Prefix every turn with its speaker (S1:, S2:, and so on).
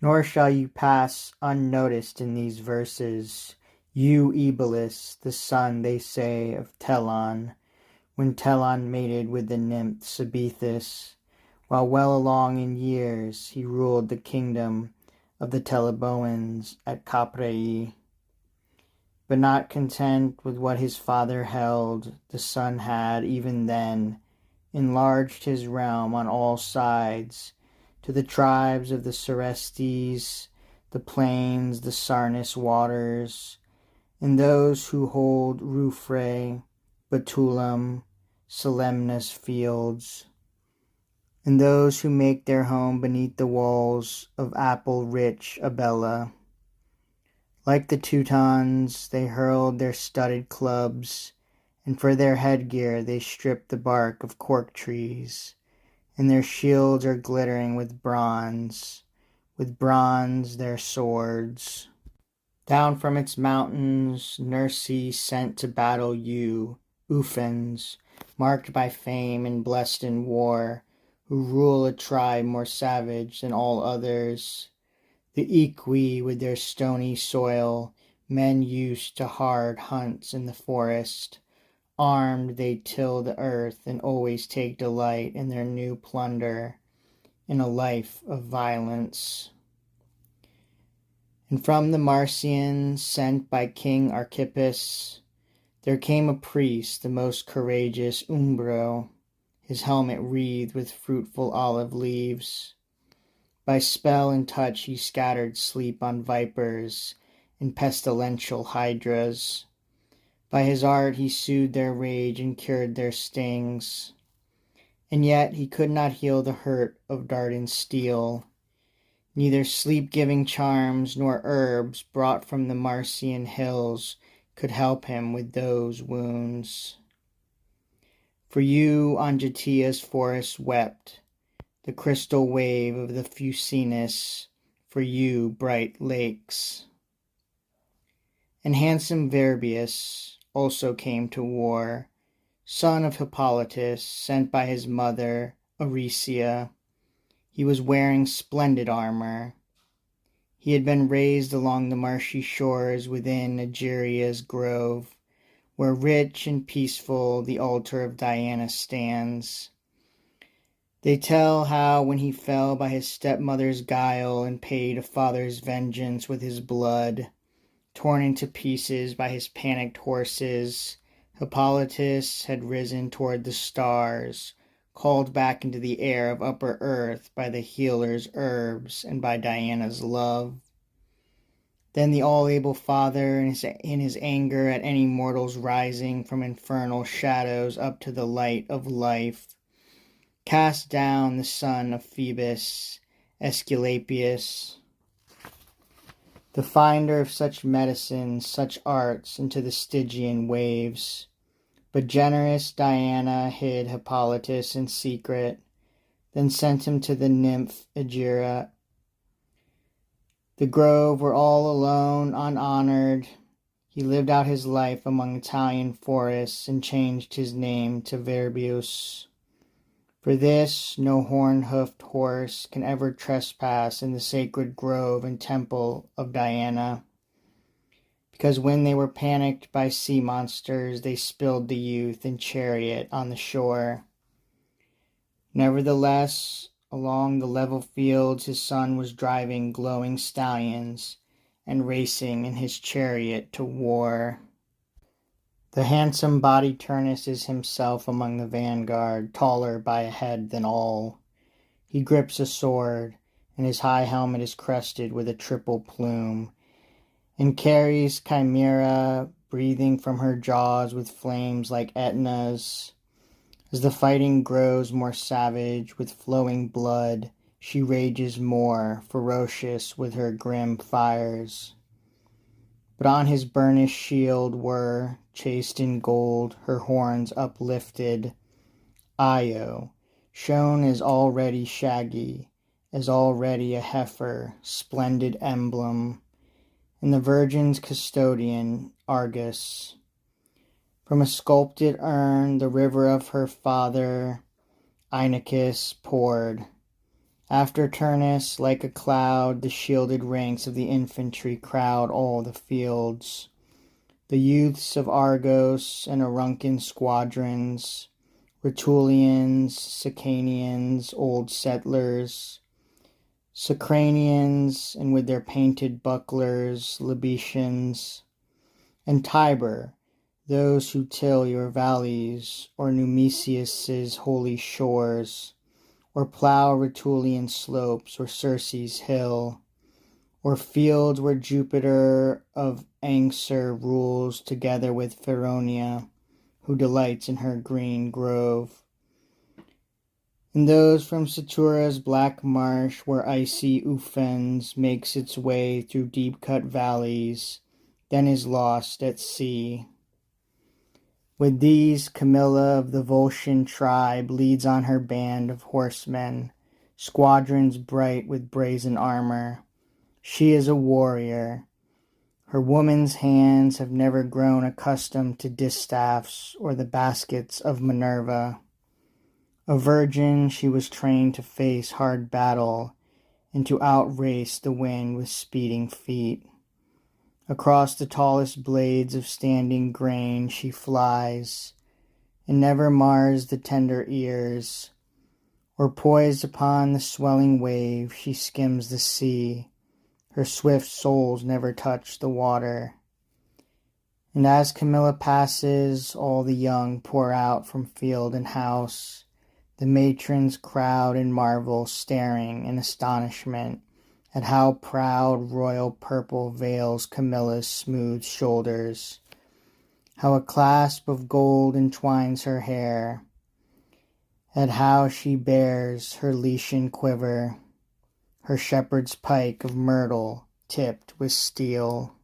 S1: Nor shall you pass unnoticed in these verses, you Ebolus, the son, they say, of Telon, when Telon mated with the nymph Sabethus, while well along in years he ruled the kingdom of the Teleboans at Capreae. But not content with what his father held, the son had, even then, enlarged his realm on all sides, to the tribes of the Serestes, the plains, the Sarnus waters, and those who hold Rufre, Betulum, Solemnus fields, and those who make their home beneath the walls of apple-rich Abella. Like the Teutons, they hurled their studded clubs, and for their headgear they stripped the bark of cork trees, and their shields are glittering with bronze their swords. Down from its mountains Nursey sent to battle you, Ufens, marked by fame and blessed in war, who rule a tribe more savage than all others. The Equi with their stony soil, men used to hard hunts in the forest. Armed they till the earth and always take delight in their new plunder, in a life of violence. And from the Marsians, sent by King Archippus, there came a priest, the most courageous Umbro, his helmet wreathed with fruitful olive leaves. By spell and touch he scattered sleep on vipers and pestilential hydras. By his art he soothed their rage and cured their stings. And yet he could not heal the hurt of Dardan steel. Neither sleep-giving charms nor herbs brought from the Marsian hills could help him with those wounds. For you on Jatia's forest wept, the crystal wave of the Fucinus, for you bright lakes. And handsome Verbius also came to war, son of Hippolytus, sent by his mother Aricia. He was wearing splendid armor. He had been raised along the marshy shores within Egeria's grove, where rich and peaceful the altar of Diana stands. They tell how when he fell by his stepmother's guile and paid a father's vengeance with his blood, torn into pieces by his panicked horses, Hippolytus had risen toward the stars, called back into the air of upper earth by the healer's herbs and by Diana's love. Then the all-able father, in his anger at any mortals rising from infernal shadows up to the light of life, cast down the son of Phoebus, Aesculapius, the finder of such medicines, such arts, into the Stygian waves. But generous Diana hid Hippolytus in secret, then sent him to the nymph Egeria, the grove where all alone, unhonored, he lived out his life among Italian forests and changed his name to Verbius. For this, no horn-hoofed horse can ever trespass in the sacred grove and temple of Diana, because when they were panicked by sea monsters, they spilled the youth in chariot on the shore. Nevertheless, along the level fields his son was driving glowing stallions and racing in his chariot to war. The handsome body Turnus is himself among the vanguard, taller by a head than all. He grips a sword, and his high helmet is crested with a triple plume, and carries Chimera, breathing from her jaws with flames like Etna's. As the fighting grows more savage, with flowing blood, she rages more, ferocious with her grim fires. But on his burnished shield were, chased in gold, her horns uplifted, Io, shown as already shaggy, as already a heifer, splendid emblem, and the virgin's custodian, Argus. From a sculpted urn the river of her father, Inachus, poured, After Turnus, like a cloud, the shielded ranks of the infantry crowd all the fields. The youths of Argos and Auruncan squadrons, Rutulians, Sicanians, old settlers, Socranians, and with their painted bucklers, Libetians, and Tiber, those who till your valleys, or Numicius's holy shores, or plough Rutulian slopes, or Circe's hill, or fields where Jupiter of Anxur rules together with Feronia, who delights in her green grove. And those from Satura's black marsh, where icy Ufens makes its way through deep-cut valleys, then is lost at sea. With these, Camilla of the Volscian tribe leads on her band of horsemen, squadrons bright with brazen armor. She is a warrior. Her woman's hands have never grown accustomed to distaffs or the baskets of Minerva. A virgin, she was trained to face hard battle and to outrace the wind with speeding feet. Across the tallest blades of standing grain she flies, and never mars the tender ears, or poised upon the swelling wave she skims the sea. Her swift soles never touch the water. And as Camilla passes, all the young pour out from field and house. The matrons crowd and marvel, staring in astonishment at how proud royal purple veils Camilla's smooth shoulders, how a clasp of gold entwines her hair, at how she bears her Lycian quiver, her shepherd's pike of myrtle tipped with steel.